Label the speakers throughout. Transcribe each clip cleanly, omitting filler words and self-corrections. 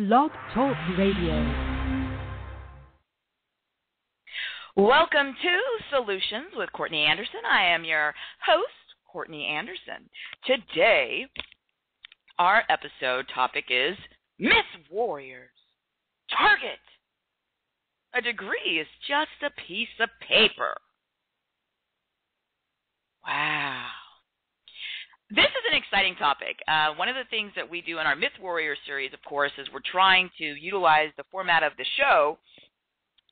Speaker 1: Blog Talk Radio.
Speaker 2: Welcome to Solutions with Courtney Anderson. I am your host, Courtney Anderson. Today, our episode topic is MYTH WARRIORS. Target. A degree is just a piece of paper. Wow. This is an exciting topic. One of the things that we do in our MYTH Warrior series, of course, is we're trying to utilize the format of the show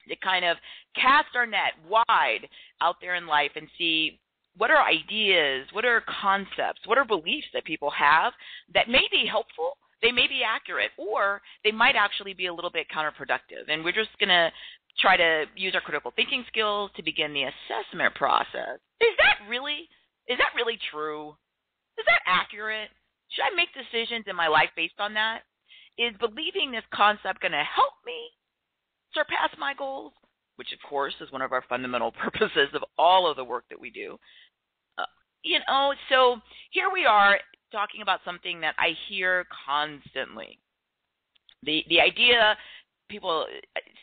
Speaker 2: to kind of cast our net wide out there in life and see what are ideas, what are concepts, what are beliefs that people have that may be helpful, they may be accurate, or they might actually be a little bit counterproductive. And we're just going to try to use our critical thinking skills to begin the assessment process. Is that really true? Is that accurate? Should I make decisions in my life based on that? Is believing this concept going to help me surpass my goals? Which, of course, is one of our fundamental purposes of all of the work that we do. So here we are talking about something that I hear constantly. The idea, people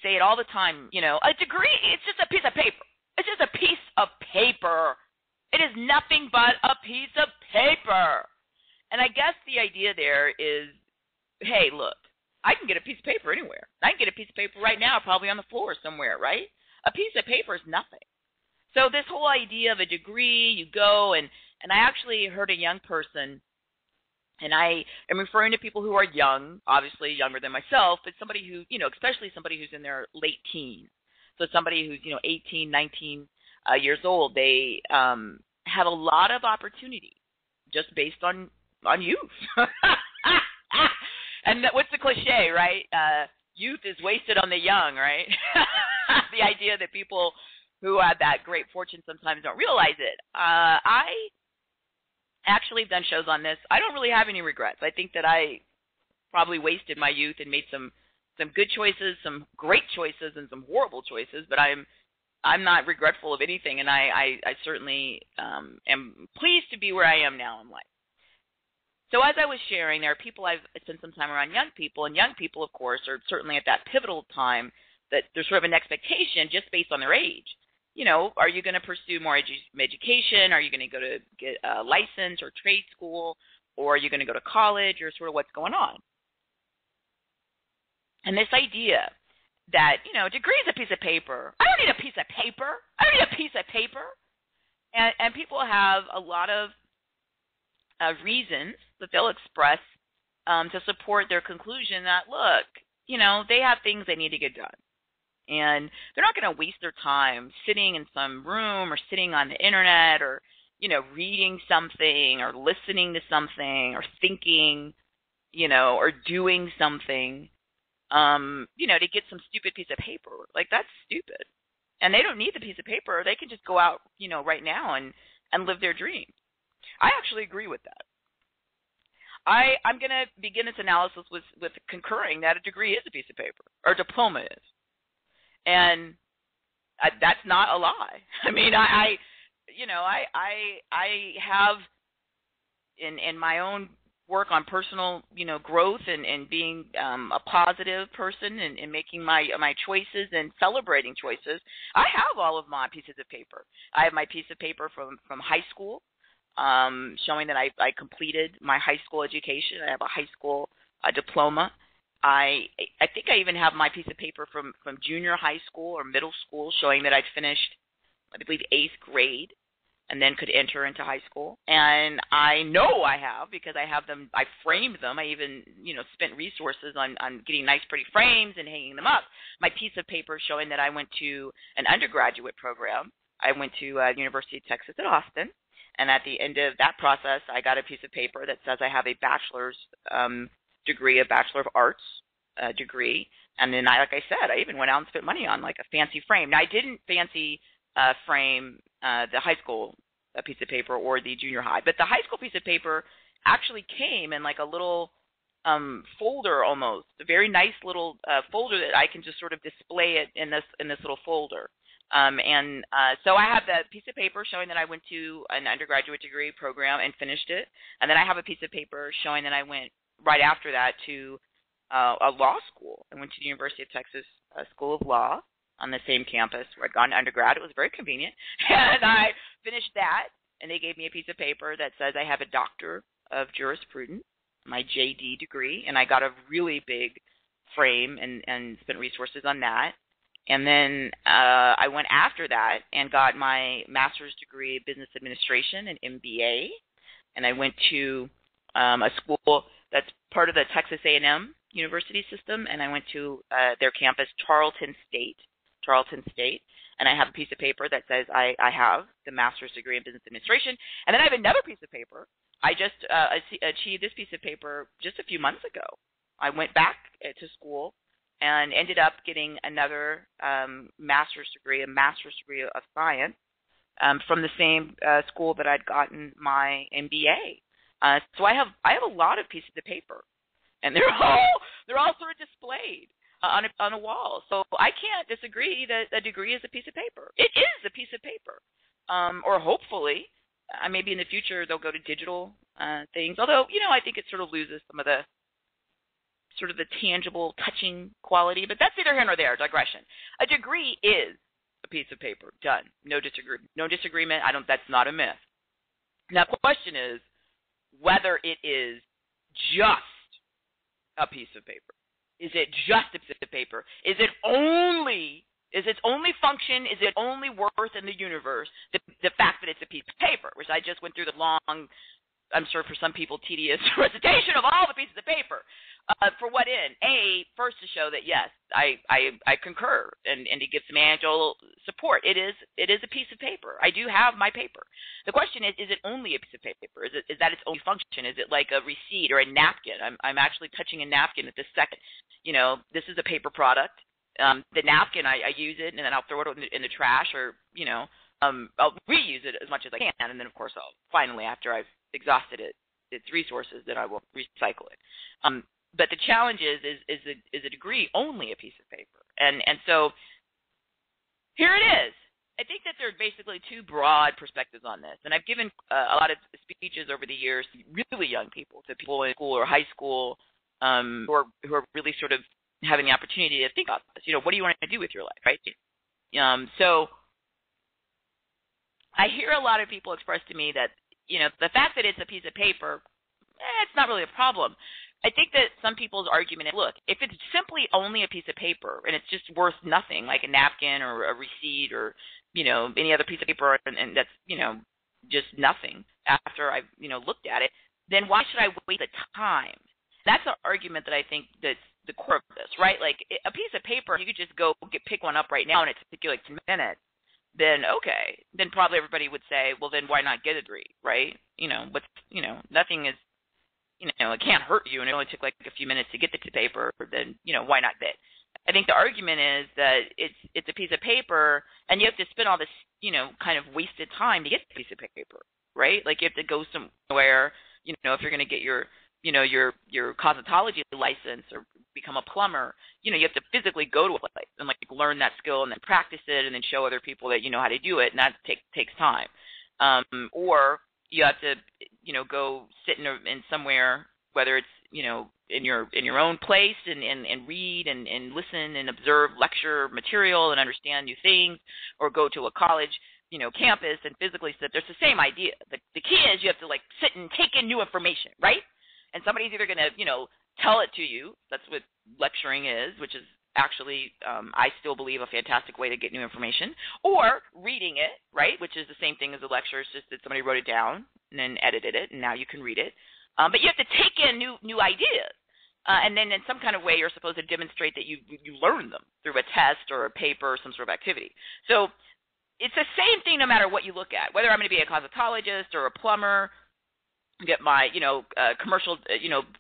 Speaker 2: say it all the time, a degree, it's just a piece of paper. It's just a piece of paper. It is nothing but a piece of paper. And I guess the idea there is, hey, look, I can get a piece of paper anywhere. I can get a piece of paper right now, probably on the floor somewhere, right? A piece of paper is nothing. So this whole idea of a degree, you go, and I actually heard a young person, and I am referring to people who are young, obviously younger than myself, but somebody who, especially somebody who's in their late teens. So somebody who's, 18, 19 years old, they have a lot of opportunity just based on youth. And what's the cliche, right? Youth is wasted on the young, right? The idea that people who have that great fortune sometimes don't realize it. I actually have done shows on this. I don't really have any regrets. I think that I probably wasted my youth and made some good choices, some great choices, and some horrible choices, but I'm not regretful of anything, and I certainly am pleased to be where I am now in life. So as I was sharing, there are people I've spent some time around young people, and young people, of course, are certainly at that pivotal time that there's sort of an expectation just based on their age. Are you going to pursue more education? Are you going to go to get a license or trade school? Or are you going to go to college, or sort of what's going on? And this idea that, a degree is a piece of paper. I don't need a piece of paper. I don't need a piece of paper. And people have a lot of reasons that they'll express to support their conclusion that, look, they have things they need to get done. And they're not going to waste their time sitting in some room or sitting on the internet or, reading something or listening to something or thinking, or doing something, to get some stupid piece of paper. Like, that's stupid. And they don't need the piece of paper. They can just go out, right now and live their dreams. I actually agree with that. I'm going to begin this analysis with concurring that a degree is a piece of paper, or a diploma is. And that's not a lie. I mean, I have in my own work on personal, growth and being a positive person and making my choices and celebrating choices, I have all of my pieces of paper. I have my piece of paper from high school showing that I completed my high school education. I have a high school diploma. I think I even have my piece of paper from junior high school or middle school showing that I'd finished, I believe, 8th grade and then could enter into high school. And I know I have because I have them, I framed them. I even, spent resources on getting nice, pretty frames and hanging them up. My piece of paper showing that I went to an undergraduate program. I went to University of Texas at Austin. And at the end of that process, I got a piece of paper that says I have a bachelor's degree, a Bachelor of Arts degree. And then like I said, I even went out and spent money on like a fancy frame. Now, I didn't fancy frame the high school piece of paper or the junior high, but the high school piece of paper actually came in like a little folder almost, a very nice little folder that I can just sort of display it in this little folder. So I have that piece of paper showing that I went to an undergraduate degree program and finished it. And then I have a piece of paper showing that I went right after that to a law school. I went to the University of Texas School of Law on the same campus where I'd gone to undergrad. It was very convenient. And I finished that, and they gave me a piece of paper that says I have a Doctor of Jurisprudence, my JD degree, and I got a really big frame and spent resources on that. And then I went after that and got my master's degree in business administration, an MBA, and I went to a school that's part of the Texas A&M University system, and I went to their campus, Tarleton State, and I have a piece of paper that says I have the master's degree in business administration. And then I have another piece of paper. I just achieved this piece of paper just a few months ago. I went back to school and ended up getting another master's degree, a master's degree of science, from the same school that I'd gotten my MBA. So I have a lot of pieces of paper, and they're all sort of displayed on a wall. So I can't disagree that a degree is a piece of paper. It is a piece of paper, or hopefully, maybe in the future they'll go to digital things. Although I think it sort of loses some of the sort of the tangible, touching quality. But that's neither here nor there. Digression. A degree is a piece of paper. Done. No disagreement. That's not a myth. Now, the question is whether it is just a piece of paper. Is it just a piece of paper? Is its only function, is it only worth in the universe the fact that it's a piece of paper, which I just went through the long, I'm sure for some people, tedious recitation of all the pieces of paper. For what end? First to show that, yes, I concur and to give some anecdotal support. It is a piece of paper. I do have my paper. The question is it only a piece of paper? Is that its only function? Is it like a receipt or a napkin? I'm actually touching a napkin at this second. This is a paper product. The napkin, I use it, and then I'll throw it in the trash, or, I'll reuse it as much as I can. And then, of course, finally, after I've exhausted its resources, then I will recycle it. But the challenge is a degree only a piece of paper? And so here it is. I think that there are basically two broad perspectives on this. And I've given a lot of speeches over the years to really young people, to people in school or high school who are really sort of having the opportunity to think about this. What do you want to do with your life, right? So I hear a lot of people express to me that, the fact that it's a piece of paper, it's not really a problem. I think that some people's argument is, look, if it's simply only a piece of paper and it's just worth nothing, like a napkin or a receipt or, any other piece of paper, and that's, just nothing after I've, looked at it, then why should I waste the time? That's an argument that I think that's the core of this, right? Like a piece of paper, you could just go pick one up right now and it takes you like 10 minutes. Then okay, then probably everybody would say, well, then why not get a degree, right? Nothing is, it can't hurt you, and it only took like a few minutes to get the paper. Then why not bid? I think the argument is that it's a piece of paper, and you have to spend all this kind of wasted time to get the piece of paper, right? Like you have to go somewhere, if you're going to get your cosmetology license or become a plumber, you have to physically go to a place and like learn that skill and then practice it and then show other people that you know how to do it, and that takes time. Or you have to, go sit in somewhere, whether it's, in your own place and read and listen and observe lecture material and understand new things, or go to a college, campus and physically sit. There's the same idea. The key is you have to like sit and take in new information, right? And somebody's either going to, tell it to you. That's what lecturing is, which is actually, I still believe, a fantastic way to get new information, or reading it, right, which is the same thing as a lecture. It's just that somebody wrote it down and then edited it, and now you can read it. But you have to take in new ideas, and then in some kind of way you're supposed to demonstrate that you learned them through a test or a paper or some sort of activity. So it's the same thing no matter what you look at, whether I'm going to be a cosmetologist or a plumber, get my, commercial,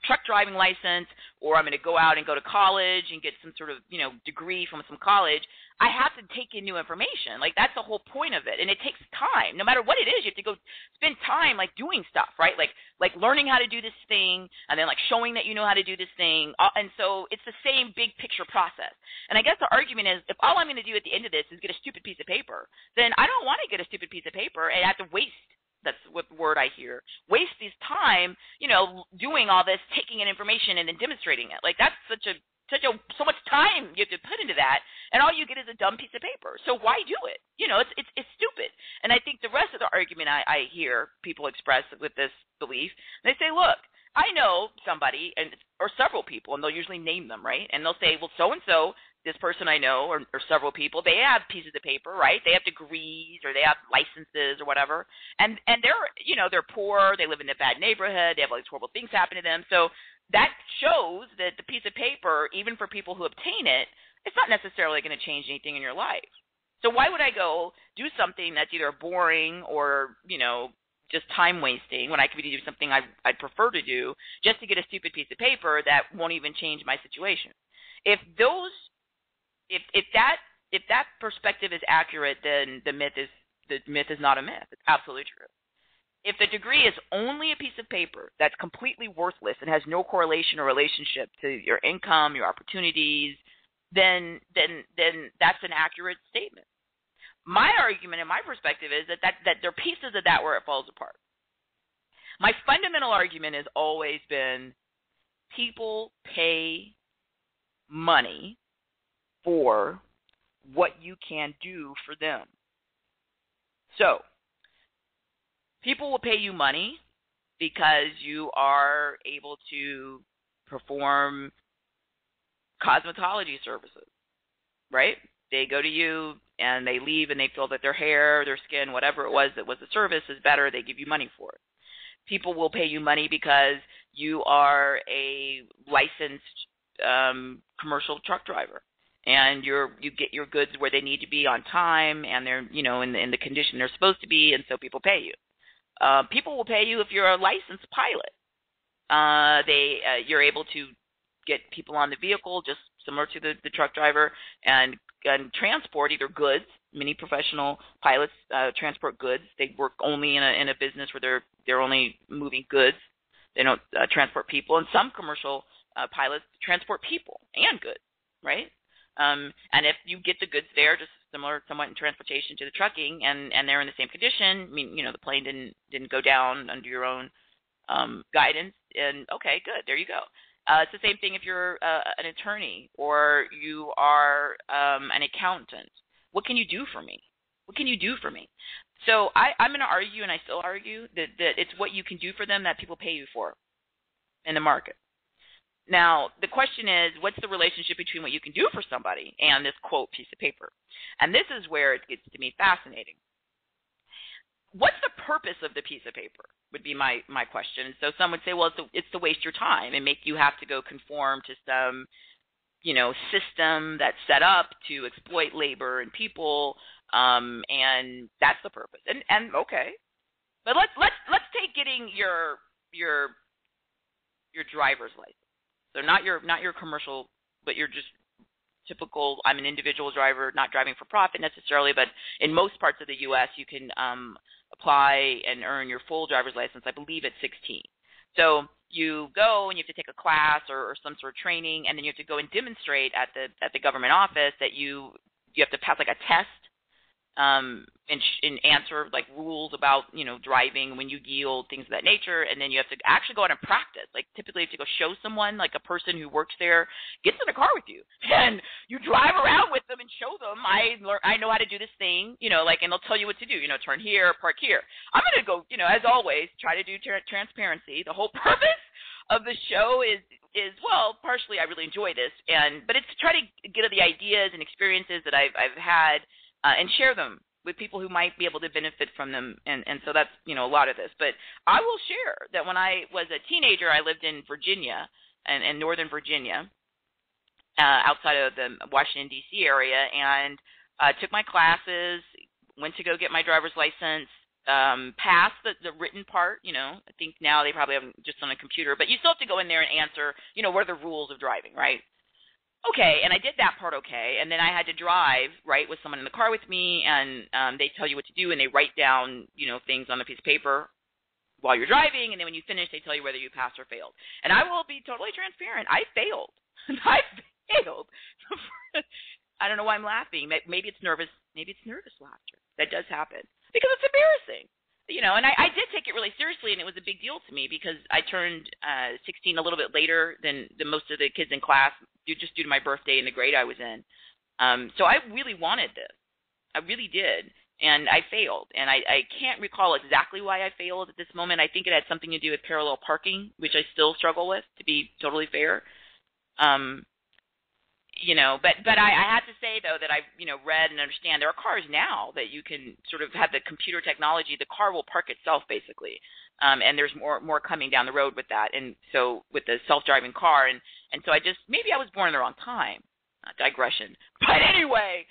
Speaker 2: truck driving license, or I'm going to go out and go to college and get some sort of, degree from some college. I have to take in new information. Like, that's the whole point of it. And it takes time. No matter what it is, you have to go spend time, like, doing stuff, right? Like learning how to do this thing, and then, like, showing that you know how to do this thing. And so it's the same big picture process. And I guess the argument is, if all I'm going to do at the end of this is get a stupid piece of paper, then I don't want to get a stupid piece of paper and have to waste that's what word I hear, waste his time, doing all this, taking in information and then demonstrating it. Like, that's so much time you have to put into that, and all you get is a dumb piece of paper. So why do it? It's stupid. And I think the rest of the argument I hear people express with this belief, they say, look, I know somebody or several people, and they'll usually name them, right? And they'll say, well, so-and-so, this person I know, or several people, they have pieces of paper, right? They have degrees, or they have licenses, or whatever. And they're poor, they live in a bad neighborhood, they have all these horrible things happen to them. So that shows that the piece of paper, even for people who obtain it, it's not necessarily going to change anything in your life. So why would I go do something that's either boring or, just time wasting when I could be doing something I'd prefer to do just to get a stupid piece of paper that won't even change my situation? If that perspective is accurate, then the myth is not a myth. It's absolutely true. If the degree is only a piece of paper that's completely worthless and has no correlation or relationship to your income, your opportunities, then that's an accurate statement. My argument and my perspective is that there are pieces of that where it falls apart. My fundamental argument has always been people pay money for what you can do for them. So, people will pay you money because you are able to perform cosmetology services, right? They go to you and they leave and they feel that their hair, their skin, whatever it was that was the service is better. They give you money for it. People will pay you money because you are a licensed commercial truck driver, and you get your goods where they need to be on time, and they're in the condition they're supposed to be, and so people pay you. People will pay you if you're a licensed pilot. You're able to get people on the vehicle, just similar to the truck driver, and transport either goods. Many professional pilots transport goods. They work only in a business where they're only moving goods. They don't transport people. And some commercial pilots transport people and goods, right? And if you get the goods there, just similar somewhat in transportation to the trucking, and they're in the same condition, I mean, the plane didn't go down under your own guidance, and okay, good, there you go. It's the same thing if you're an attorney or you are an accountant. What can you do for me? What can you do for me? So I'm going to argue, and I still argue, that it's what you can do for them that people pay you for in the market. Now, the question is, what's the relationship between what you can do for somebody and this, quote, piece of paper? And this is where it gets to me fascinating. What's the purpose of the piece of paper would be my question. So some would say, well, it's to waste your time and make you have to go conform to some, system that's set up to exploit labor and people, and that's the purpose. And okay, but let's take getting your driver's license. So not your commercial, but your just typical, I'm an individual driver, not driving for profit necessarily, but in most parts of the U.S. you can apply and earn your full driver's license, I believe, at 16. So you go and you have to take a class or some sort of training, and then you have to go and demonstrate at the government office that you have to pass like a test and answer like rules about driving, when you yield, things of that nature, and then you have to actually go out and practice. Like typically you have to go show someone, like a person who works there gets in a car with you and you drive around with them and show them I know how to do this thing, and they'll tell you what to do, turn here, park here. I'm going to go, as always, try to do transparency. The whole purpose of the show is well, partially I really enjoy this, but it's to try to get at the ideas and experiences that I've had. And share them with people who might be able to benefit from them. And so that's, a lot of this. But I will share that when I was a teenager, I lived in Virginia, in Northern Virginia, outside of the Washington, D.C. area, and took my classes, went to go get my driver's license, passed the written part. I think now they probably have just on a computer. But you still have to go in there and answer, what are the rules of driving, right? Okay, and I did that part okay, and then I had to drive, right, with someone in the car with me, and they tell you what to do, and they write down, things on a piece of paper while you're driving, and then when you finish, they tell you whether you passed or failed. And I will be totally transparent. I failed. I failed. I don't know why I'm laughing. Maybe it's nervous. Maybe it's nervous laughter. That does happen because it's embarrassing. and I did take it really seriously, and it was a big deal to me because I turned 16 a little bit later than most of the kids in class, just due to my birthday and the grade I was in. So I really wanted this. I really did, and I failed. And I can't recall exactly why I failed at this moment. I think it had something to do with parallel parking, which I still struggle with, to be totally fair. But I have to say, though, that I've, read and understand there are cars now that you can sort of have the computer technology. The car will park itself, basically. And there's more coming down the road with that. And so with the self-driving car. And so maybe I was born in the wrong time. Digression. But anyway,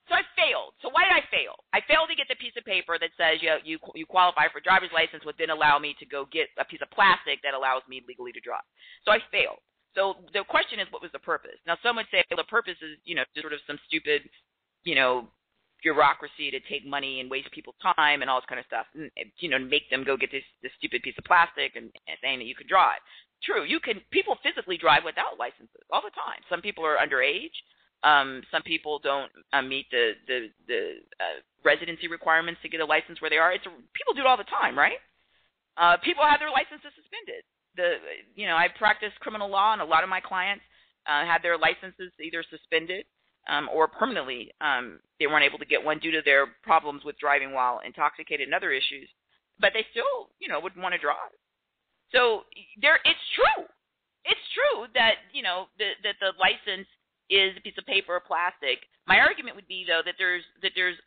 Speaker 2: so I failed. So why did I fail? I failed to get the piece of paper that says you qualify for a driver's license, would then allow me to go get a piece of plastic that allows me legally to drive. So I failed. So the question is, what was the purpose? Now, some would say the purpose is, sort of some stupid, bureaucracy to take money and waste people's time and all this kind of stuff, and, make them go get this stupid piece of plastic and saying that you can drive. True, people physically drive without licenses all the time. Some people are underage. Some people don't meet the residency requirements to get a license where they are. People do it all the time, right? People have their licenses suspended. I practice criminal law, and a lot of my clients had their licenses either suspended or permanently. They weren't able to get one due to their problems with driving while intoxicated and other issues, but they still, would want to drive. So it's true. It's true that, that the license is a piece of paper or plastic. My argument would be, though, that there's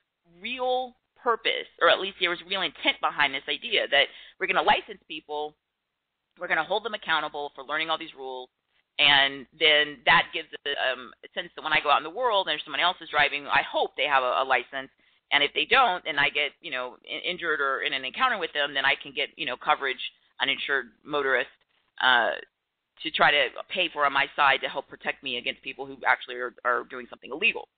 Speaker 2: real purpose, or at least there was real intent behind this idea that we're going to license people. We're going to hold them accountable for learning all these rules, and then that gives a sense that when I go out in the world and someone else is driving, I hope they have a license, and if they don't, and I get, injured or in an encounter with them, then I can get, coverage, uninsured motorist, to try to pay for on my side to help protect me against people who actually are doing something illegal.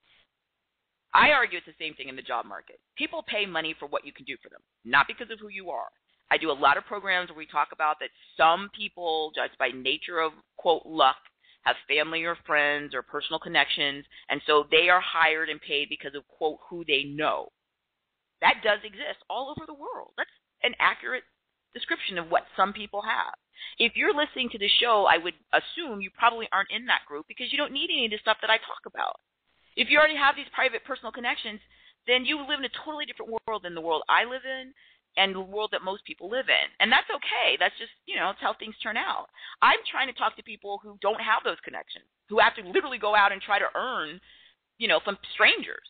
Speaker 2: I argue it's the same thing in the job market. People pay money for what you can do for them, not because of who you are. I do a lot of programs where we talk about that some people, just by nature of, quote, luck, have family or friends or personal connections, and so they are hired and paid because of, quote, who they know. That does exist all over the world. That's an accurate description of what some people have. If you're listening to this show, I would assume you probably aren't in that group because you don't need any of the stuff that I talk about. If you already have these private personal connections, then you live in a totally different world than the world I live in and the world that most people live in. And that's okay. That's just, it's how things turn out. I'm trying to talk to people who don't have those connections, who have to literally go out and try to earn, from strangers.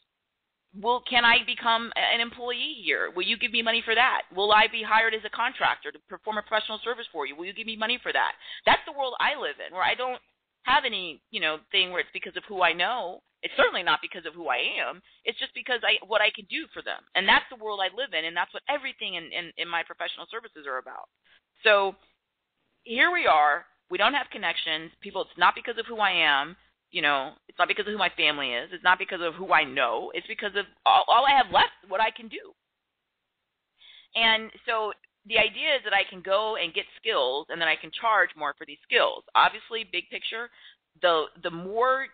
Speaker 2: Well, can I become an employee here? Will you give me money for that? Will I be hired as a contractor to perform a professional service for you? Will you give me money for that? That's the world I live in, where I don't have any, thing where it's because of who I know. It's certainly not because of who I am. It's just because what I can do for them. And that's the world I live in, and that's what everything in my professional services are about. So here we are. We don't have connections. People, it's not because of who I am. It's not because of who my family is. It's not because of who I know. It's because of all I have left, what I can do. And so the idea is that I can go and get skills, and then I can charge more for these skills. Obviously, big picture, the more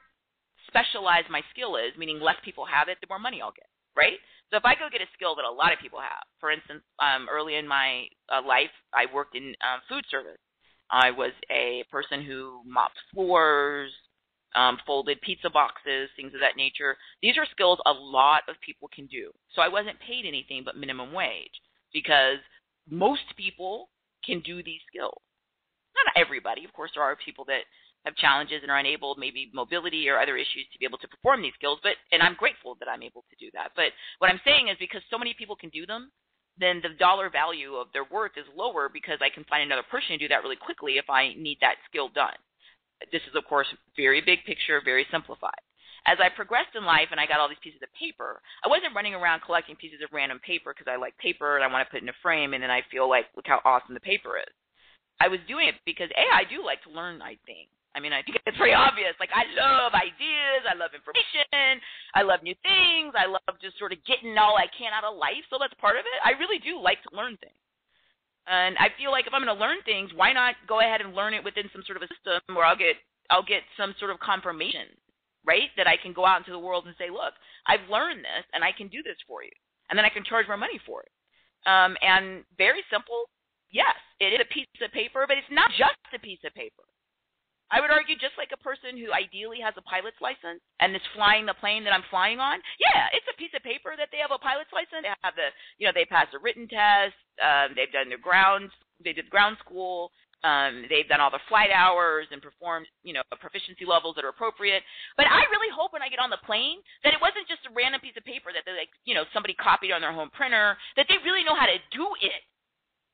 Speaker 2: specialized my skill is, meaning less people have it, the more money I'll get, right? So if I go get a skill that a lot of people have, for instance, early in my life, I worked in food service. I was a person who mopped floors, folded pizza boxes, things of that nature. These are skills a lot of people can do. So I wasn't paid anything but minimum wage because most people can do these skills. Not everybody. Of course, there are people that have challenges and are unable, maybe mobility or other issues, to be able to perform these skills. And I'm grateful that I'm able to do that. But what I'm saying is because so many people can do them, then the dollar value of their worth is lower because I can find another person to do that really quickly if I need that skill done. This is, of course, very big picture, very simplified. As I progressed in life and I got all these pieces of paper, I wasn't running around collecting pieces of random paper because I like paper and I want to put it in a frame and then I feel like, look how awesome the paper is. I was doing it because, I do like to learn, I think. I mean, I think it's pretty obvious. Like, I love ideas. I love information. I love new things. I love just sort of getting all I can out of life. So that's part of it. I really do like to learn things. And I feel like if I'm going to learn things, why not go ahead and learn it within some sort of a system where I'll get some sort of confirmation, right, that I can go out into the world and say, look, I've learned this and I can do this for you. And then I can charge more money for it. And very simple, yes, it is a piece of paper, but it's not just a piece of paper. I would argue just like a person who ideally has a pilot's license and is flying the plane that I'm flying on, yeah, it's a piece of paper that they have a pilot's license. They have they passed a written test. They've done they did ground school. They've done all the flight hours and performed, proficiency levels that are appropriate. But I really hope when I get on the plane that it wasn't just a random piece of paper that they somebody copied on their home printer, that they really know how to do it.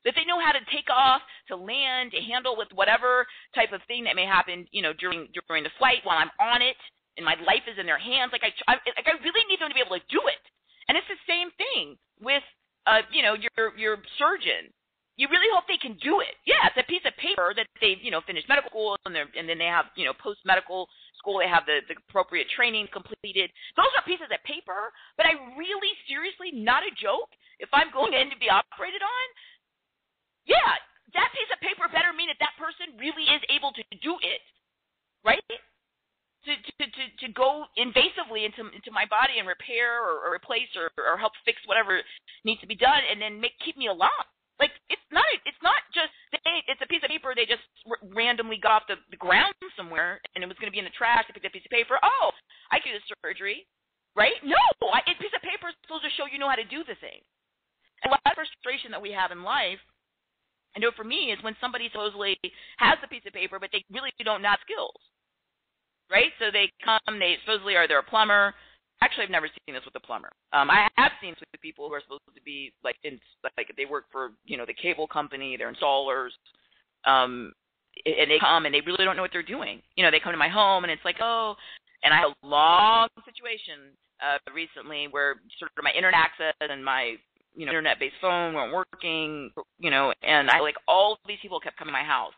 Speaker 2: That they know how to take off, to land, to handle with whatever type of thing that may happen, during the flight while I'm on it, and my life is in their hands. I really need them to be able to do it. And it's the same thing with, your surgeon. You really hope they can do it. Yeah, it's a piece of paper that they've, finished medical school, and then they have, post-medical school, they have the appropriate training completed. Those are pieces of paper, but I really, seriously, not a joke, if I'm going in to be operated on, yeah, that piece of paper better mean that person really is able to do it, right? To go invasively into my body and repair or replace or help fix whatever needs to be done, and then keep me alive. Like it's not just it's a piece of paper they just randomly got off the ground somewhere and it was going to be in the trash. They picked up a piece of paper. Oh, I could do the surgery, right? No, a piece of paper is supposed to show you know how to do the thing. And a lot of frustration that we have in life, I know for me, is when somebody supposedly has a piece of paper, but they really don't have skills, right? So they come, they supposedly they're a plumber. Actually, I've never seen this with a plumber. I have seen this with people who are supposed to be like they work for the cable company, they're installers, and they come and they really don't know what they're doing. They come to my home and it's like, oh, and I had a long situation recently where sort of my internet access and my internet-based phone weren't working, and all these people kept coming to my house,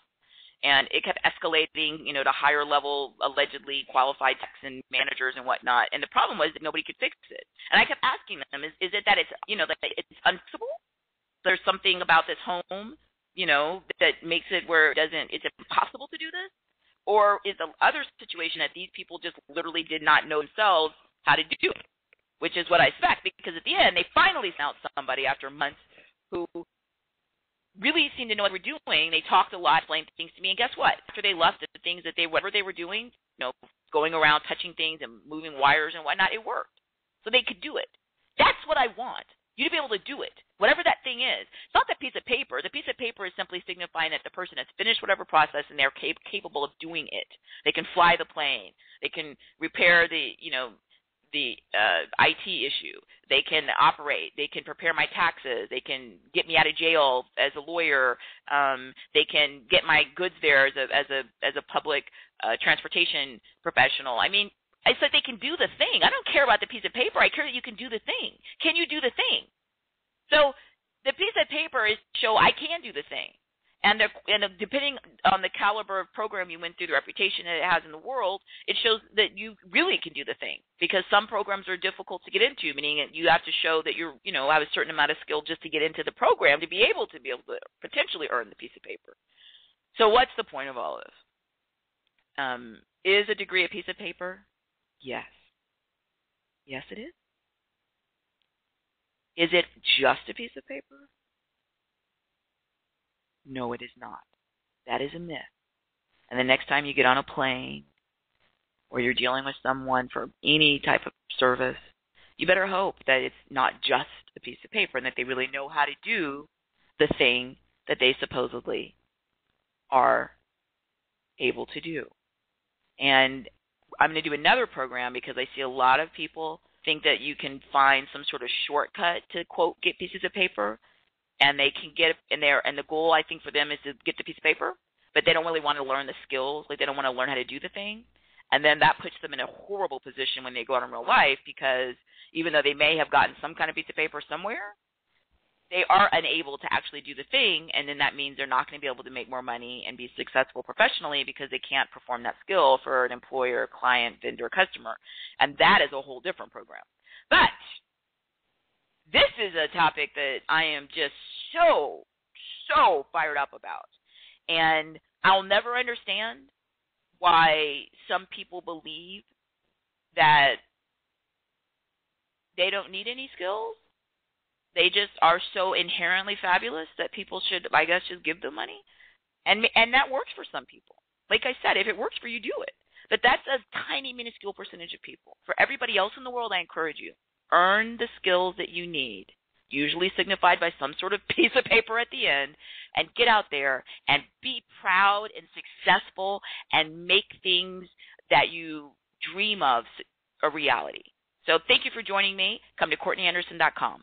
Speaker 2: and it kept escalating, to higher level, allegedly qualified techs and managers and whatnot, and the problem was that nobody could fix it. And I kept asking them, is it that it's, that it's unfixable? There's something about this home, that makes it where it's impossible to do this? Or is the other situation that these people just literally did not know themselves how to do it? Which is what I expect, because at the end, they finally found somebody after months who really seemed to know what they were doing. They talked a lot, explained things to me, and guess what? After they left, the things that whatever they were doing, going around, touching things and moving wires and whatnot, it worked. So they could do it. That's what I want, you to be able to do it, whatever that thing is. It's not that piece of paper. The piece of paper is simply signifying that the person has finished whatever process and they're capable of doing it. They can fly the plane. They can repair the IT issue. They can operate. They can prepare my taxes. They can get me out of jail as a lawyer. They can get my goods there as a public transportation professional. I mean, I said they can do the thing. I don't care about the piece of paper. I care that you can do the thing. Can you do the thing? So the piece of paper is to show I can do the thing. And depending on the caliber of program you went through, the reputation that it has in the world, it shows that you really can do the thing. Because some programs are difficult to get into, meaning that you have to show that you have a certain amount of skill just to get into the program to be able to potentially earn the piece of paper. So what's the point of all this? Is a degree a piece of paper? Yes. Yes, it is. Is it just a piece of paper? No, it is not. That is a myth. And the next time you get on a plane or you're dealing with someone for any type of service, you better hope that it's not just a piece of paper and that they really know how to do the thing that they supposedly are able to do. And I'm going to do another program because I see a lot of people think that you can find some sort of shortcut to, quote, get pieces of paper. And they can get in there, and the goal, I think, for them is to get the piece of paper, but they don't really want to learn the skills. Like, they don't want to learn how to do the thing. And then that puts them in a horrible position when they go out in real life because even though they may have gotten some kind of piece of paper somewhere, they are unable to actually do the thing, and then that means they're not going to be able to make more money and be successful professionally because they can't perform that skill for an employer, client, vendor, customer. And that is a whole different program. But this is a topic that I am just so fired up about. And I'll never understand why some people believe that they don't need any skills, They just are so inherently fabulous that people should, I guess, just give them money. And that works for some people. Like I said, if it works for you, do it. But that's a tiny, minuscule percentage of people. For everybody else in the world, I encourage you, earn the skills that you need, usually signified by some sort of piece of paper at the end, and get out there and be proud and successful and make things that you dream of a reality. So thank you for joining me. Come to CourtneyAnderson.com.